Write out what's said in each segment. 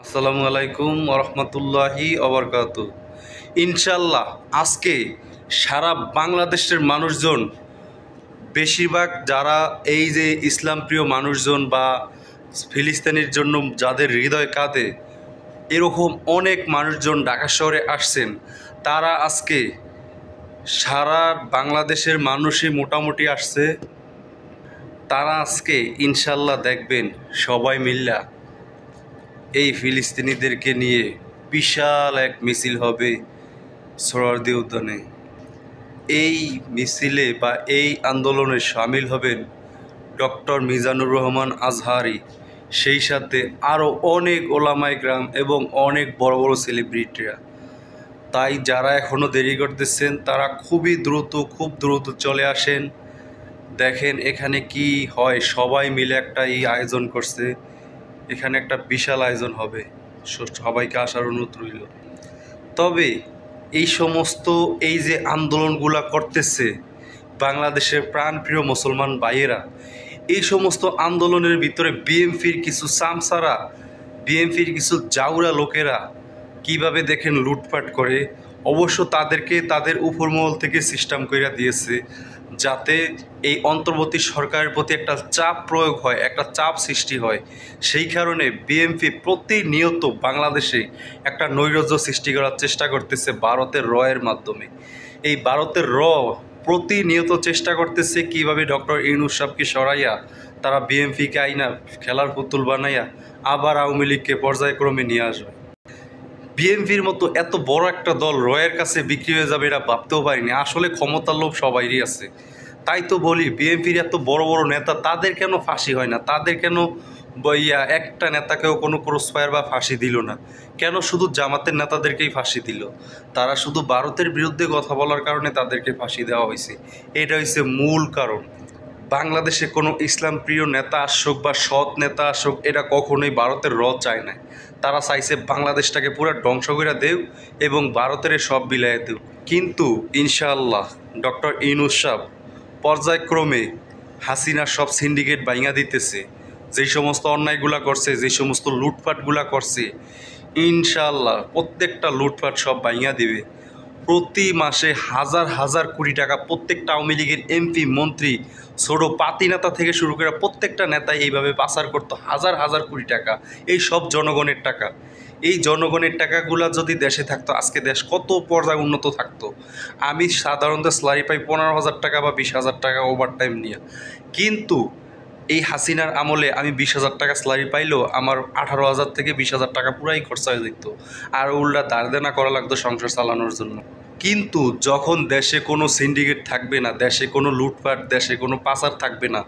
আসসালামু আলাইকুম ওরহমতুল্লাহি ওবরকাতু। ইনশাল্লাহ আজকে সারা বাংলাদেশের মানুষজন, বেশিরভাগ যারা এই যে ইসলাম প্রিয় মানুষজন বা ফিলিস্তিনের জন্য যাদের হৃদয় কাঁদে, এরকম অনেক মানুষজন ঢাকা শহরে আসছেন। তারা আজকে সারা বাংলাদেশের মানুষই মোটামুটি আসছে। তারা আজকে ইনশাল্লাহ দেখবেন সবাই মিল্লা এই ফিলিস্তিনিদেরকে নিয়ে বিশাল এক মিছিল হবে সোহরাওয়ার্দী উদ্যানে। এই মিছিলে বা এই আন্দোলনে সামিল হবেন ডক্টর মিজানুর রহমান আজহারি, সেই সাথে আরও অনেক ওলামায়ে কেরাম এবং অনেক বড় বড় সেলিব্রিটিরা। তাই যারা এখনও দেরি করতেছেন তারা খুব দ্রুত চলে আসেন। দেখেন এখানে কি হয়, সবাই মিলে একটা এই আয়োজন করছে। এখানে একটা বিশাল আয়োজন হবে, সবাইকে আসার অনুরোধ রইল। তবে এই যে আন্দোলনগুলা করতেছে বাংলাদেশের প্রাণপ্রিয় মুসলমান ভাইয়েরা, এই সমস্ত আন্দোলনের ভিতরে বিএনপির কিছু সামসারা, বিএনপির কিছু জাউরা লোকেরা কিভাবে দেখেন লুটপাট করে। অবশ্য তাদেরকে তাদের উপরমহল থেকে সিস্টেম কইরা দিয়েছে যাতে এই অন্তর্বর্তী সরকারের প্রতি একটা চাপ প্রয়োগ হয়, একটা চাপ সৃষ্টি হয়। সেই কারণে বিএনপি প্রতিনিয়ত বাংলাদেশে একটা নৈরাজ্য সৃষ্টি করার চেষ্টা করতেছে ভারতের এর মাধ্যমে। এই ভারতের প্রতিনিয়ত চেষ্টা করতেছে কিভাবে ডক্টর ইউনূস সাহেবকে সরাইয়া তারা বিএনপিকে আইনা খেলার পুতুল বানাইয়া আবার আওয়ামী লীগকে পর্যায়ক্রমে নিয়ে আসবে। বিএনপির মতো এত বড় একটা দল রয়ের কাছে বিক্রি হয়ে যাবে এটা ভাবতেও পারিনি। আসলে ক্ষমতার লোভ সবাইরই আছে। তাই তো বলি, বিএনপির এত বড় বড় নেতা, তাদের কেন ফাঁসি হয় না? তাদের কেন একটা নেতাকেও কোনো ক্রসফায়ার বা ফাঁসি দিল না? কেন শুধু জামাতের নেতাদেরকেই ফাঁসি দিল? তারা শুধু ভারতের বিরুদ্ধে কথা বলার কারণে তাদেরকে ফাঁসি দেওয়া হয়েছে। এটা হচ্ছে মূল কারণ। বাংলাদেশে কোনো ইসলাম প্রিয় নেতা আসুক বা সৎ নেতা আসুক, এটা কখনোই ভারতের চায় না। তারা চাইছে বাংলাদেশটাকে পুরো ধ্বংস করে দেও এবং ভারতের সব বিলায় দেও। কিন্তু ইনশাআল্লাহ ডক্টর ইউনূস সাহেব পর্যায়ক্রমে হাসিনার সব সিন্ডিকেট ভাঙা দিতেছে। যেই সমস্ত অন্যায়গুলা করছে, যেই সমস্ত লুটপাটগুলা করছে, ইনশাআল্লাহ প্রত্যেকটা লুটপাট সব ভাঙা দিবে। প্রতি মাসে হাজার হাজার কোটি টাকা প্রত্যেকটা আওয়ামী লীগের এমপি, মন্ত্রী, ছোট পাতি নেতা থেকে শুরু করে প্রত্যেকটা নেতাই এইভাবে পাচার করতো হাজার হাজার কোটি টাকা। এই সব জনগণের টাকা। এই জনগণের টাকাগুলা যদি দেশে থাকতো, আজকে দেশ কত পর্যায়ে উন্নত থাকতো। আমি সাধারণত স্যালারি পাই 15,000 টাকা বা 20,000 টাকা ওভার টাইম নিয়ে, কিন্তু এই হাসিনার আমলে আমি 20,000 টাকা স্যালারি পাইলেও আমার 18,000 থেকে 20,000 টাকা পুরাই খরচা হয়ে যেত, আর উল্টা ধার দেনা করা লাগতো সংসার চালানোর জন্য। কিন্তু যখন দেশে কোনো সিন্ডিকেট থাকবে না, দেশে কোনো লুটপাট, দেশে কোনো পাচার থাকবে না,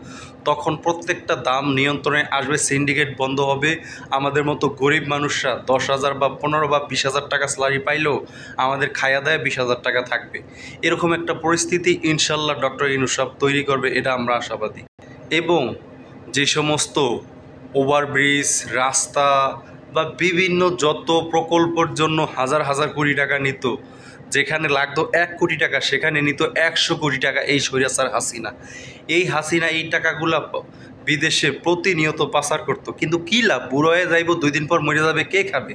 তখন প্রত্যেকটা দাম নিয়ন্ত্রণে আসবে, সিন্ডিকেট বন্ধ হবে। আমাদের মতো গরিব মানুষরা 10,000 বা 15 বা 20,000 টাকা স্যালারি পাইলেও আমাদের খায়া দায় 20,000 টাকা থাকবে। এরকম একটা পরিস্থিতি ইনশাল্লাহ ডক্টর ইউনূস সাহেব তৈরি করবে, এটা আমরা আশাবাদী। এবং যে সমস্ত ওভারব্রিজ, রাস্তা বা বিভিন্ন যত প্রকল্পের জন্য হাজার হাজার কোটি টাকা নিত, যেখানে লাগতো 1 কোটি টাকা সেখানে নিত 100 কোটি টাকা এই স্বৈরাচার হাসিনা। এই হাসিনা এই টাকাগুলা বিদেশে প্রতিনিয়ত পাচার করতো। কিন্তু কী লাভ? বুড়ো হয়ে যাইব, 2 দিন পর মরে যাবে, কে খাবে?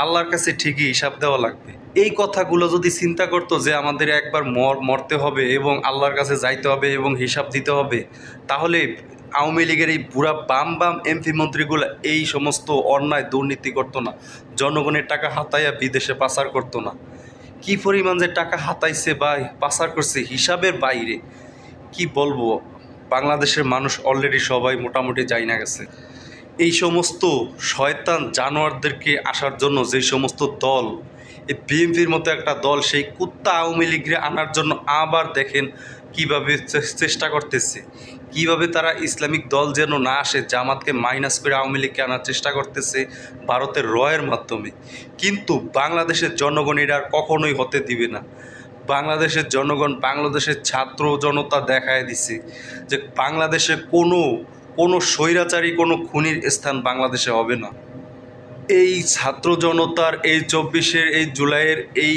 আল্লাহর কাছে ঠিকই হিসাব দেওয়া লাগবে। এই কথাগুলো যদি চিন্তা করতো যে আমাদের একবার মরতে হবে এবং আল্লাহর কাছে যাইতে হবে এবং হিসাব দিতে হবে, তাহলে আওয়ামী লীগের এই বুড়া বাম এমপি মন্ত্রীগুলো এই সমস্ত অন্যায় দুর্নীতি করতো না, জনগণের টাকা হাতাইয়া বিদেশে পাচার করতো না। কি পরিমাণ যে টাকা হাতাইছে বা পাচার করছে হিসাবের বাইরে। কি বলবো, বাংলাদেশের মানুষ অলরেডি সবাই মোটামুটি জানা গেছে। এই সমস্ত শয়তান জানোয়ারদেরকে আসার জন্য যে সমস্ত দল, এই বিএনপির মতো একটা দল সেই কুত্তা আওয়ামী লীগকে আনার জন্য আবার দেখেন কিভাবে চেষ্টা করতেছে, কিভাবে তারা ইসলামিক দল যেন না আসে, জামাতকে মাইনাস করে আওয়ামী লীগকে আনার চেষ্টা করতেছে ভারতের এর মাধ্যমে। কিন্তু বাংলাদেশের জনগণ এটা আর কখনোই হতে দিবে না। বাংলাদেশের জনগণ, বাংলাদেশের ছাত্র জনতা দেখায় দিছে যে বাংলাদেশে কোনো স্বৈরাচারী, কোনো খুনির স্থান বাংলাদেশে হবে না। এই ছাত্র জনতার এই 24-এর, এই জুলাইয়ের, এই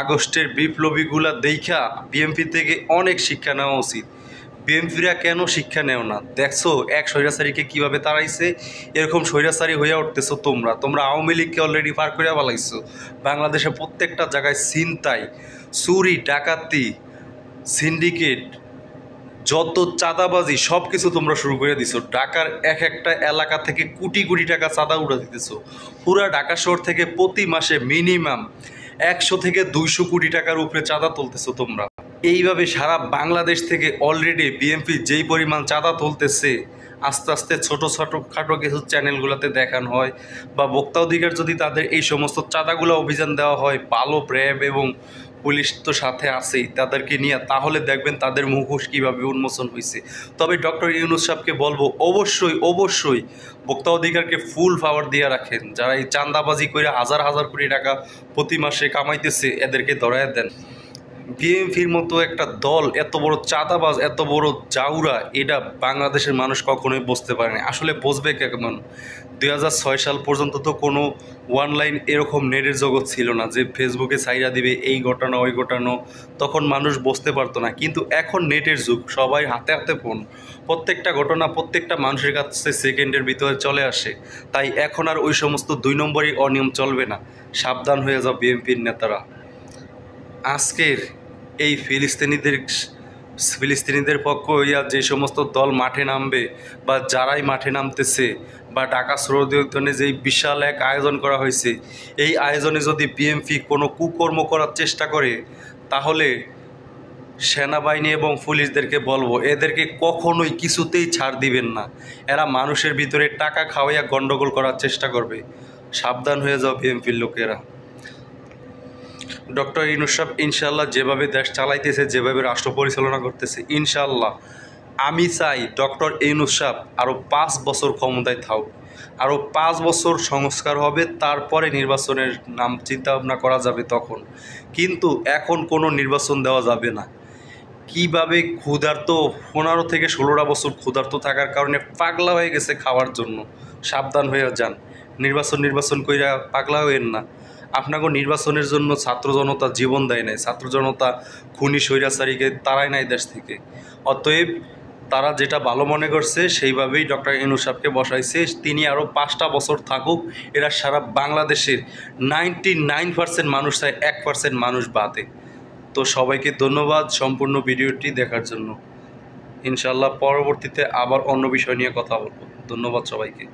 আগস্টের বিপ্লবীগুলা দেখা বিএনপি থেকে অনেক শিক্ষা নেওয়া উচিত। বিএনপিরা কেন শিক্ষা নেও না? দেখছো এক স্বৈরাচারীকে কীভাবে তাড়াইছে, এরকম স্বৈরাচারী হয়ে উঠতেছো তোমরা আওয়ামী লীগকে অলরেডি পার করে ফেলাইছো। বাংলাদেশে প্রত্যেকটা জায়গায় ছিনতাই, চুরি, ডাকাতি, সিন্ডিকেট, যত চাঁদাবাজি সব কিছু তোমরা শুরু করে দিছো। ঢাকার এক একটা এলাকা থেকে কোটি কোটি টাকা চাঁদা উড়া দিতেছো। পুরা ঢাকা শহর থেকে প্রতি মাসে মিনিমাম 100 থেকে 200 কোটি টাকার উপরে চাঁদা তুলতেছো তোমরা। এইভাবে সারা বাংলাদেশ থেকে অলরেডি বিএনপি যেই পরিমাণ চাঁদা তুলতেছে, আস্তে আস্তে ছোট ছোট খাটো কিছু চ্যানেলগুলোতে দেখানো হয় বা ভোক্তা অধিকার যদি তাদের এই সমস্ত চাঁদাগুলো অভিযান দেওয়া হয়, ভালো র্যাব এবং পুলিশ তো সাথে আছেই তাদেরকে নিয়ে, তাহলে দেখবেন তাদের মুখোশ কীভাবে উন্মোচন হয়েছে। তবে ডক্টর ইউনূস সাহেবকে বলবো অবশ্যই ভোক্তা অধিকারকে ফুল পাওয়ার দিয়ে রাখেন। যারা এই চাঁদাবাজি করে হাজার হাজার কোটি টাকা প্রতি মাসে কামাইতেছে এদেরকে ধরায় দেন। বিএনপির মতো একটা দল এত বড় চাঁদাবাজ, এত বড় জাউরা, এটা বাংলাদেশের মানুষ কখনোই বুঝতে পারেনি। আসলে বুঝবে কেমন? 2006 সাল পর্যন্ত তো কোনো অনলাইন এরকম নেটের জগৎ ছিল না যে ফেসবুকে ছাইরা দিবে এই ঘটনা ওই ঘটানো, তখন মানুষ বুঝতে পারতো না। কিন্তু এখন নেটের যুগ, সবাই হাতে হাতে ফোন, প্রত্যেকটা ঘটনা প্রত্যেকটা মানুষের কাছে সেকেন্ডের ভিতরে চলে আসে। তাই এখন আর ওই সমস্ত 2 নম্বরই অনিয়ম চলবে না। সাবধান হয়ে যাও বিএনপির নেতারা। আজকের এই ফিলিস্তিনিদের পক্ষ হইয়া যে সমস্ত দল মাঠে নামবে বা যারাই মাঠে নামতেছে, বা ঢাকা শ্রমদিনে যেই বিশাল এক আয়োজন করা হয়েছে, এই আয়োজনে যদি বিএনপি কোনো কুকর্ম করার চেষ্টা করে, তাহলে সেনাবাহিনী এবং পুলিশদেরকে বলবো এদেরকে কখনোই কিছুতেই ছাড় দিবেন না। এরা মানুষের ভিতরে টাকা খাওয়াইয়া গণ্ডগোল করার চেষ্টা করবে। সাবধান হয়ে যাও বিএনপির লোকেরা। ডক্টর ইউনূস সাহেব ইনশাল্লাহ যেভাবে দেশ চালাইতেছে, যেভাবে রাষ্ট্র পরিচালনা করতেছে, ইনশাল্লাহ আমি চাই ডক্টর ইউনূস সাহেব আরও 5 বছর ক্ষমতায় থাক, আরও 5 বছর সংস্কার হবে, তারপরে নির্বাচনের নাম চিন্তা ভাবনা করা যাবে তখন। কিন্তু এখন কোনো নির্বাচন দেওয়া যাবে না। কিভাবে ক্ষুধার্ত 15 থেকে 16টা বছর ক্ষুধার্ত থাকার কারণে পাগলা হয়ে গেছে খাওয়ার জন্য। সাবধান হয়ে যান। নির্বাচন কইরা পাগলা হইেন না। আপনাকে নির্বাচনের জন্য ছাত্র জনতা জীবন দেয় নাই, ছাত্র জনতা খুনি স্বৈরাচারীকে তাড়ায় নাই দেশ থেকে। অতএব তারা যেটা ভালো মনে করছে সেইভাবেই ডক্টর ইউনূস সাহেবকে বসাইছে। তিনি আরও 5টা বছর থাকুক। এরা সারা বাংলাদেশের 99% মানুষ চায়, 1% মানুষ বাদে। তো সবাইকে ধন্যবাদ সম্পূর্ণ ভিডিওটি দেখার জন্য। ইনশাল্লাহ পরবর্তীতে আবার অন্য বিষয় নিয়ে কথা বলবো। ধন্যবাদ সবাইকে।